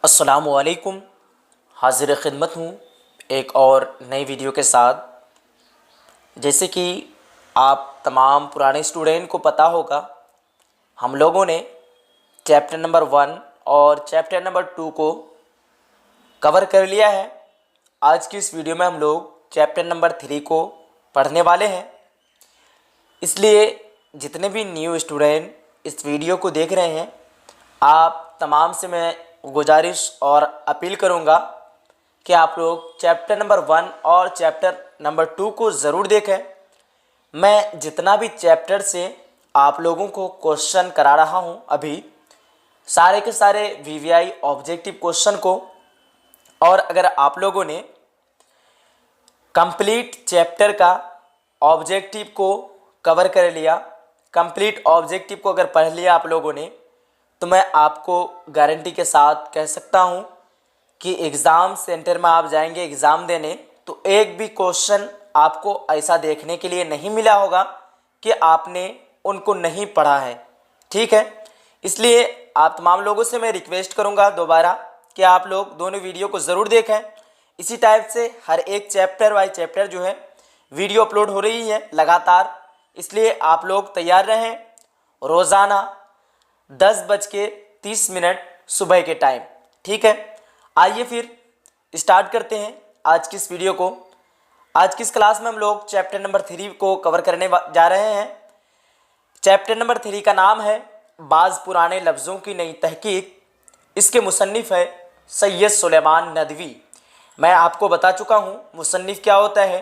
अस्सलामुअलैकुम। हाज़िर ख़िदमत हूँ एक और नई वीडियो के साथ। जैसे कि आप तमाम पुराने स्टूडेंट को पता होगा, हम लोगों ने चैप्टर नंबर 1 और चैप्टर नंबर 2 को कवर कर लिया है। आज की इस वीडियो में हम लोग चैप्टर नंबर 3 को पढ़ने वाले हैं। इसलिए जितने भी न्यू स्टूडेंट इस वीडियो को देख रहे हैं, आप तमाम से मैं गुजारिश और अपील करूंगा कि आप लोग चैप्टर नंबर 1 और चैप्टर नंबर 2 को ज़रूर देखें। मैं जितना भी चैप्टर से आप लोगों को क्वेश्चन करा रहा हूं, अभी सारे के सारे वीवीआई ऑब्जेक्टिव क्वेश्चन को, और अगर आप लोगों ने कंप्लीट चैप्टर का ऑब्जेक्टिव को कवर कर लिया, कंप्लीट ऑब्जेक्टिव को अगर पढ़ लिया आप लोगों ने, तो मैं आपको गारंटी के साथ कह सकता हूं कि एग्ज़ाम सेंटर में आप जाएंगे एग्ज़ाम देने, तो एक भी क्वेश्चन आपको ऐसा देखने के लिए नहीं मिला होगा कि आपने उनको नहीं पढ़ा है। ठीक है, इसलिए आप तमाम लोगों से मैं रिक्वेस्ट करूंगा दोबारा कि आप लोग दोनों वीडियो को ज़रूर देखें। इसी टाइप से हर एक चैप्टर बाय चैप्टर जो है वीडियो अपलोड हो रही है लगातार, इसलिए आप लोग तैयार रहें। रोज़ाना 10:30 सुबह के टाइम। ठीक है, आइए फिर स्टार्ट करते हैं आज की इस वीडियो को। आज की इस क्लास में हम लोग चैप्टर नंबर 3 को कवर करने जा रहे हैं। चैप्टर नंबर 3 का नाम है बाज़ पुराने लफ्ज़ों की नई तहकीक। इसके मुसन्निफ़ है सैयद सुलेमान नदवी। मैं आपको बता चुका हूँ मुसन्निफ़ क्या होता है,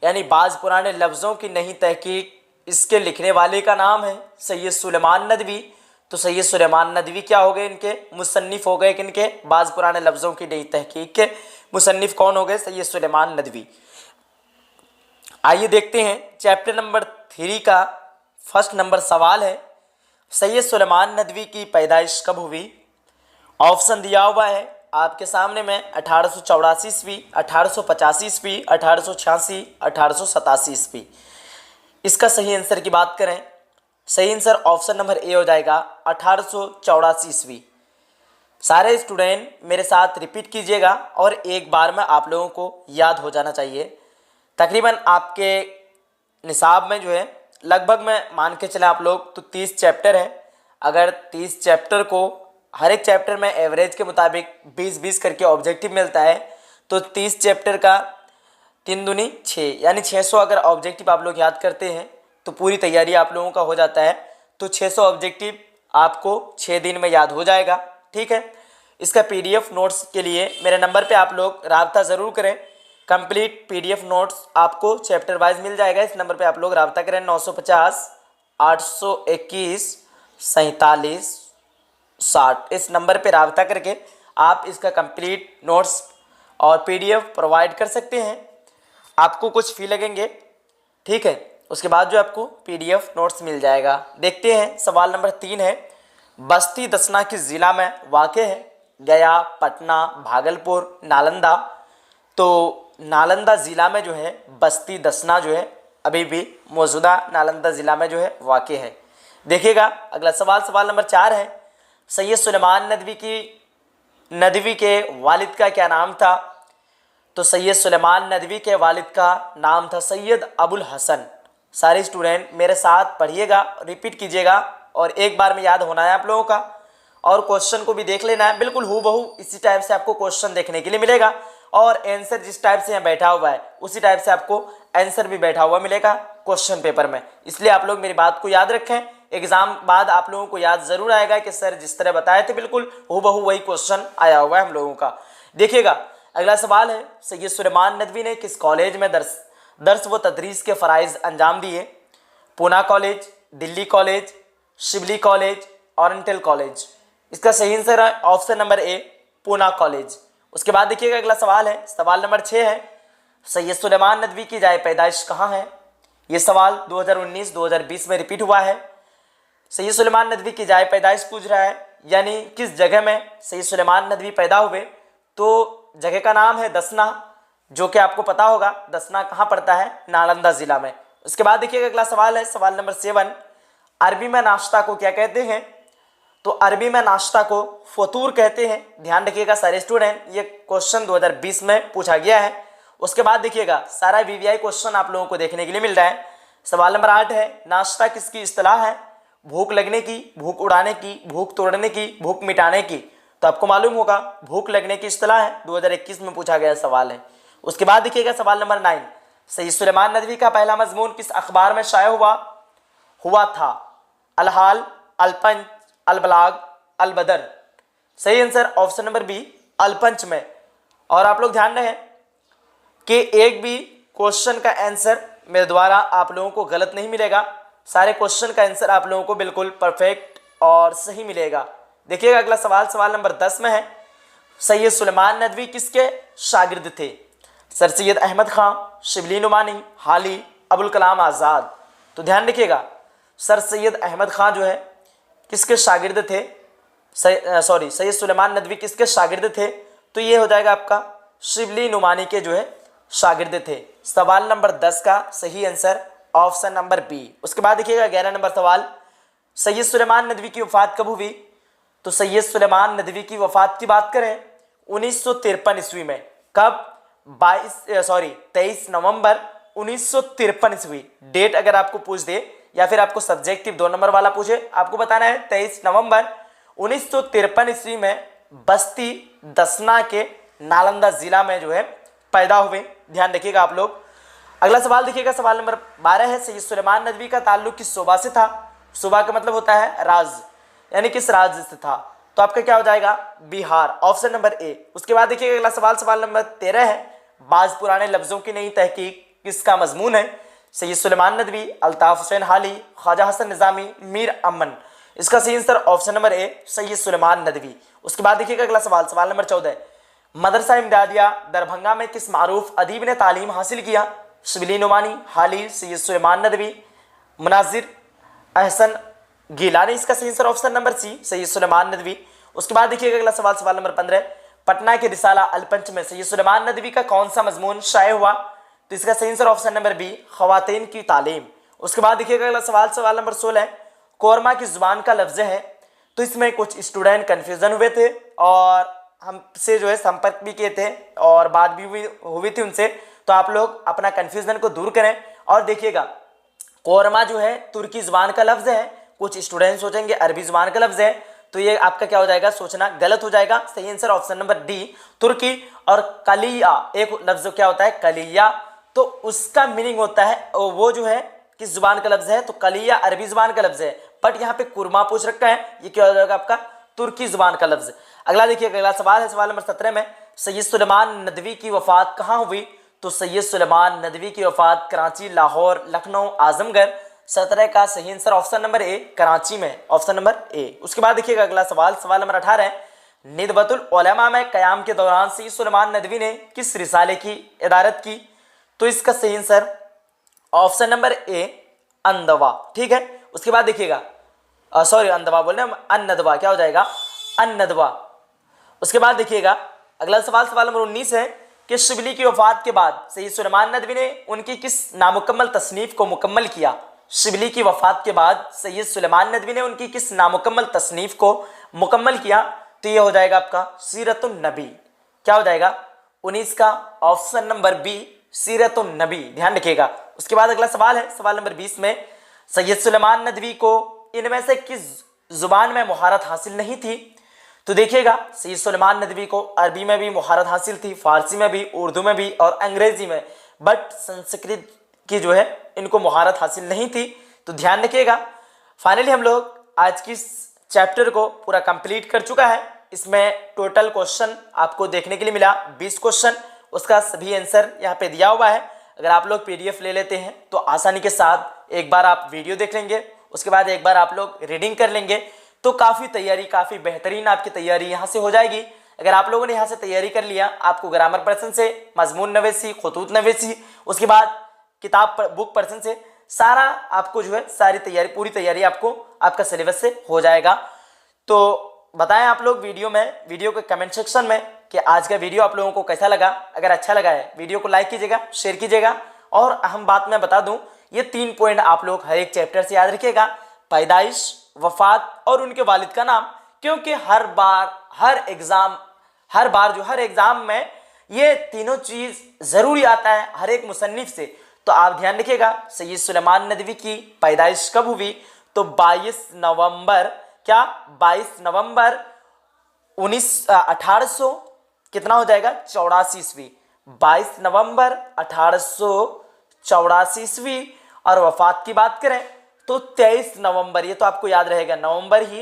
यानी बाज़ पुराने लफ्ज़ों की नई तहकीक। इसके लिखने वाले का नाम है सैयद सुलेमान नदवी। तो सैयद सुलेमान नदवी क्या हो गए, इनके मुसन्निफ़ हो गए। किनके? बाज़ पुराने लफ्ज़ों की नई तहकीक के मुसन्निफ़ कौन हो गए? सैयद सुलेमान नदवी। आइए देखते हैं चैप्टर नंबर 3 का फर्स्ट नंबर सवाल है, सैयद सुलेमान नदवी की पैदाइश कब हुई? ऑप्शन दिया हुआ है आपके सामने में 1884 ईस्वी, 1885 ईस्वी, 1886, 1887 ईस्वी। इसका सही आंसर की बात करें, सही आंसर ऑप्शन नंबर ए हो जाएगा 1884 ईस्वी। सारे स्टूडेंट मेरे साथ रिपीट कीजिएगा और एक बार में आप लोगों को याद हो जाना चाहिए। तकरीबन आपके निसाब में जो है लगभग मैं मान के चले आप लोग तो 30 चैप्टर है। अगर 30 चैप्टर को हर एक चैप्टर में एवरेज के मुताबिक 20-20 करके ऑब्जेक्टिव मिलता है, तो 30 चैप्टर का 3 दूनी 6 यानी 600 अगर ऑब्जेक्टिव आप लोग याद करते हैं तो पूरी तैयारी आप लोगों का हो जाता है। तो 600 ऑब्जेक्टिव आपको 6 दिन में याद हो जाएगा। ठीक है, इसका पीडीएफ नोट्स के लिए मेरे नंबर पे आप लोग राब्ता ज़रूर करें। कंप्लीट पीडीएफ नोट्स आपको चैप्टर वाइज मिल जाएगा। इस नंबर पे आप लोग राब्ता करें 950 821 47 60। इस नंबर पे राब्ता करके आप इसका कंप्लीट नोट्स और पीडीएफ प्रोवाइड कर सकते हैं। आपको कुछ फी लगेंगे, ठीक है, उसके बाद जो आपको पीडीएफ नोट्स मिल जाएगा। देखते हैं सवाल नंबर 3 है, बस्ती दसना किस ज़िला में वाक़े है? गया, पटना, भागलपुर, नालंदा। तो नालंदा ज़िला में जो है बस्ती दसना जो है अभी भी मौजूदा नालंदा ज़िला में जो है वाक़े है। देखिएगा अगला सवाल, सवाल नंबर 4 है, सैयद सुलेमान नदवी के वालिद का क्या नाम था? तो सैयद सुलेमान नदवी के वालिद का नाम था सैयद अबुल हसन। सारे स्टूडेंट मेरे साथ पढ़िएगा, रिपीट कीजिएगा और एक बार में याद होना है आप लोगों का, और क्वेश्चन को भी देख लेना है। बिल्कुल हूबहू इसी टाइप से आपको क्वेश्चन देखने के लिए मिलेगा और आंसर जिस टाइप से यहाँ बैठा हुआ है उसी टाइप से आपको आंसर भी बैठा हुआ मिलेगा क्वेश्चन पेपर में। इसलिए आप लोग मेरी बात को याद रखें, एग्जाम बाद आप लोगों को याद जरूर आएगा कि सर जिस तरह बताए थे बिल्कुल हूबहू वही क्वेश्चन आया हुआ है हम लोगों का। देखिएगा अगला सवाल है, सैयद सुलेमान नदवी ने किस कॉलेज में दर्स व तदरीस के फ़राइज़ अंजाम दिए? Poona college, Delhi college, Shibli college, oriental college. इसका सही आंसर है ऑप्शन नंबर ए, पूना कॉलेज। उसके बाद देखिएगा अगला सवाल है, सवाल नंबर 6 है, सैयद सुलेमान नदवी की जाए पैदाइश कहाँ है? ये सवाल 2019-2020 में रिपीट हुआ है। सैयद सुलेमान नदवी की जाए पैदाइश पूछ रहा है, यानी किस जगह में सैयद सुलेमान नदवी पैदा हुए? तो जगह का नाम है दसना, जो कि आपको पता होगा दसना कहाँ पड़ता है? नालंदा ज़िला में। उसके बाद देखिएगा अगला सवाल है, सवाल नंबर 7, अरबी में नाश्ता को क्या कहते हैं? तो अरबी में नाश्ता को फतूर कहते हैं। ध्यान रखिएगा सारे स्टूडेंट, ये क्वेश्चन 2020 में पूछा गया है। उसके बाद देखिएगा सारा वीवीआई क्वेश्चन आप लोगों को देखने के लिए मिल रहा है। सवाल नंबर 8 है, नाश्ता किसकी इस्तिलाह है? भूख लगने की, भूख उड़ाने की, भूख तोड़ने की, भूख मिटाने की। तो आपको मालूम होगा भूख लगने की इस्तिलाह है, 2021 में पूछा गया सवाल है। उसके बाद देखिएगा सवाल नंबर 9, सैयद सुलेमान नदवी का पहला मजमून किस अखबार में शाया हुआ था? अल-हाल, अल-पंच, अल-बलाग, अल-बदर। सही आंसर ऑप्शन नंबर बी, अल-पंच में। और आप लोग ध्यान रहे कि एक भी क्वेश्चन का आंसर मेरे द्वारा आप लोगों को गलत नहीं मिलेगा, सारे क्वेश्चन का आंसर आप लोगों को बिल्कुल परफेक्ट और सही मिलेगा। देखिएगा अगला सवाल, सवाल नंबर 10 में है, सैयद सुलेमान नदवी किसके शागिर्द थे? सर सैयद अहमद खां, शिबली नुमानी, हाली, अबुल कलाम आज़ाद। तो ध्यान रखिएगा सर सैयद अहमद खां जो है किसके शागिर्द थे? सैयद सुलेमान नदवी किसके शागिर्द थे? तो ये हो जाएगा आपका शिबली नुमानी के जो है शागिर्द थे। सवाल नंबर 10 का सही आंसर ऑप्शन नंबर बी। उसके बाद देखिएगा 11 नंबर सवाल, सैयद सुलेमान नदवी की वफात कब हुई? तो सैयद सुलेमान नदवी की वफात की बात करें 1953 ईस्वी में। कब? 23 नवंबर 1953 ईस्वी। डेट अगर आपको पूछ दे या फिर आपको सब्जेक्टिव 2 नंबर वाला पूछे, आपको बताना है 23 नवंबर 1953 ईस्वी में बस्ती दसना के नालंदा जिला में जो है पैदा हुए। ध्यान रखिएगा आप लोग। अगला सवाल देखिएगा, सवाल नंबर 12 है, सैयद सुलेमान नदवी का ताल्लुक किस सूबा से था? सूबा का मतलब होता है राज्य, यानी किस राज्य से था? तो आपका क्या हो जाएगा? बिहार, ऑप्शन नंबर ए। उसके बाद देखिएगा अगला सवाल, सवाल नंबर 13 है, बाज पुराने लफ्जों की नई तहकीक किसका मजमून है? सैयद सुलेमान नदवी, अल्ताफ हुसैन हाली, ख्वाजा हसन निजामी, मीर अमन। इसका सही answer option number A, Syed Sulaiman Nadvi. उसके बाद देखिएगा अगला सवाल, सवाल नंबर 14, मदरसा इमदादिया दरभंगा में किस मारूफ अदीब ने तालीम हासिल किया? शिबली नुमानी, हाली, सैयद सुलेमान नदवी, मुनाजिर अहसन गिलानी। इसका सही answer option number C, Syed Sulaiman Nadvi. उसके बाद देखिएगा अगला सवाल, सवाल नंबर 15, पटना के रिसाला अल-पंच में सैयद सुलेमान नदवी का कौन सा मजमून शाया हुआ? तो इसका सही आंसर ऑप्शन नंबर बी, ख़वातीन की तालीम। उसके बाद देखिएगा अगला सवाल, सवाल नंबर 16, कोरमा की जुबान का लफ्ज़ है? तो इसमें कुछ स्टूडेंट कन्फ्यूजन हुए थे और हमसे जो है संपर्क भी किए थे और बात भी हुई थी उनसे। तो आप लोग अपना कन्फ्यूजन को दूर करें और देखिएगा कोरमा जो है तुर्की जुबान का लफ्ज़ है, कुछ स्टूडेंट सोचेंगे अरबी जुबान का लफ्ज़ है, तो ये आपका क्या हो जाएगा? सोचना गलत हो जाएगा। सही आंसर ऑप्शन नंबर डी, तुर्की। और कलिया एक लफ्ज़ क्या होता है? कलिया, तो उसका मीनिंग होता है वो जो है किस जुबान का लफ्ज़ है? तो कलिया अरबी जुबान का लफ्ज़ है, बट यहाँ पे कुरमा पूछ रखा है, ये क्या हो जाएगा आपका? तुर्की जुबान का लफ्ज़। अगला देखिए अगला सवाल है, सवाल नंबर 17 में, सैयद सुलेमान नदवी की वफ़ात कहाँ हुई? तो सैयद सुलेमान नदवी की वफ़ात कराची, लाहौर, लखनऊ, आजमगढ़। 17 का सही आंसर ऑप्शन नंबर ए, कराची में, ऑप्शन नंबर ए। उसके बाद देखिएगा अगला सवाल, सवाल नंबर 18, निदबतुल उलमा में क़याम के दौरान सैयद सुलेमान नदवी ने किस रिसाले की इदारत की? तो इसका सही आंसर ऑप्शन नंबर ए, अंदवा। ठीक है। उसके बाद देखिएगा सॉरी अंदवा बोल रहे हैं, अन-नदवा क्या हो जाएगा? अन-नदवा। उसके बाद देखिएगा अगला सवाल, सवाल नंबर 19 है कि शिबली की वफात के बाद सैयद सुलेमान नदवी ने उनकी किस नामुकम्मल तसनीफ को मुकम्मल किया? शिबली की वफात के बाद सैयद सुलेमान नदवी ने उनकी किस नामुकम्मल तसनीफ को मुकम्मल किया? तो ये हो जाएगा आपका सीरतुन नबी। क्या हो जाएगा? 19 का ऑप्शन नंबर बी, सीरतुन नबी। ध्यान रखिएगा। उसके बाद अगला सवाल है, सवाल नंबर 20 में, सैयद सुलेमान नदवी को इनमें से किस जुबान में महारत हासिल नहीं थी? तो देखिएगा सैयद सुलेमान नदवी को अरबी में भी महारत हासिल थी, फारसी में भी, उर्दू में भी और अंग्रेजी में, बट संस्कृत की जो है इनको महारत हासिल नहीं थी। तो ध्यान रखिएगा। फाइनली हम लोग आज की चैप्टर को पूरा कंप्लीट कर चुका है। इसमें टोटल क्वेश्चन आपको देखने के लिए मिला 20 क्वेश्चन, उसका सभी आंसर यहाँ पे दिया हुआ है। अगर आप लोग PDF ले लेते हैं तो आसानी के साथ एक बार आप वीडियो देख लेंगे, उसके बाद एक बार आप लोग रीडिंग कर लेंगे, तो काफ़ी तैयारी, काफ़ी बेहतरीन आपकी तैयारी यहाँ से हो जाएगी। अगर आप लोगों ने यहाँ से तैयारी कर लिया, आपको ग्रामर पर्सन से, मजमून नवेसी, खतूत नवेसी, उसके बाद किताब पर बुक पर्सन से सारा आपको जो है सारी तैयारी, पूरी तैयारी आपको आपका सिलेबस से हो जाएगा। तो बताएं आप लोग वीडियो के कमेंट सेक्शन में कि आज का वीडियो आप लोगों को कैसा लगा। अगर अच्छा लगा है वीडियो को लाइक कीजिएगा, शेयर कीजिएगा। और अहम बात मैं बता दूं, ये 3 पॉइंट आप लोग हर एक चैप्टर से याद रखिएगा, पैदाइश, वफात और उनके वालिद का नाम। क्योंकि हर एग्जाम में ये तीनों चीज जरूरी आता है हर एक मुसन्निफ से। तो आप ध्यान रखिएगा, सैयद सुलेमान नदवी की पैदाइश कब हुई? तो 22 नवंबर, क्या 22 नवंबर 1800 कितना हो जाएगा 84 ईस्वी, 22 नवंबर 1884 ईस्वी। और वफात की बात करें तो 23 नवंबर, ये तो आपको याद रहेगा नवंबर ही,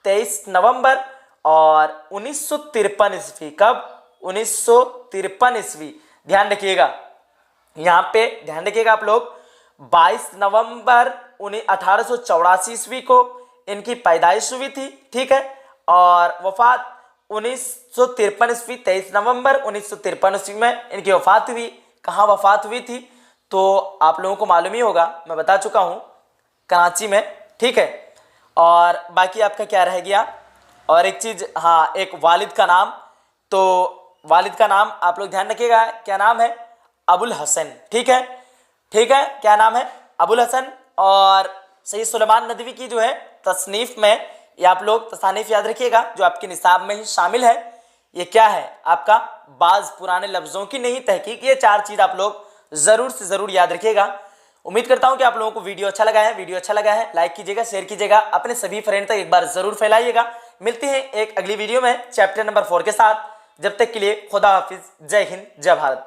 23 नवंबर और 1953 ईस्वी। कब? 1953 ईस्वी। ध्यान रखिएगा, यहाँ पे ध्यान रखिएगा आप लोग, 22 नवंबर 1884 ईस्वी को इनकी पैदाइश हुई थी, ठीक है, और वफात 1953 ईस्वी, 23 नवंबर 1953 ईस्वी में इनकी वफात हुई। कहाँ वफात हुई थी? तो आप लोगों को मालूम ही होगा, मैं बता चुका हूँ, कराची में, ठीक है। और बाकी आपका क्या रह गया? और एक चीज, हाँ, एक वालिद का नाम, तो वालिद का नाम आप लोग ध्यान रखिएगा, क्या नाम है? अबुल हसन, ठीक है, ठीक है, क्या नाम है? अबुल हसन। और सैयद सुलेमान नदवी की जो है तसनीफ में, ये आप लोग तसानीफ याद रखिएगा जो आपके निसाब में ही शामिल है। ये क्या है आपका? बाज पुराने लफ्जों की नई तहकीक। ये 4 चीज आप लोग जरूर से जरूर याद रखिएगा। उम्मीद करता हूं कि आप लोगों को वीडियो अच्छा लगा है। वीडियो अच्छा लगा है लाइक कीजिएगा, शेयर कीजिएगा, अपने सभी फ्रेंड तक एक बार जरूर फैलाइएगा। मिलते हैं एक अगली वीडियो में चैप्टर नंबर 4 के साथ। जब तक के लिए खुदा हाफिज, जय हिंद, जय भारत।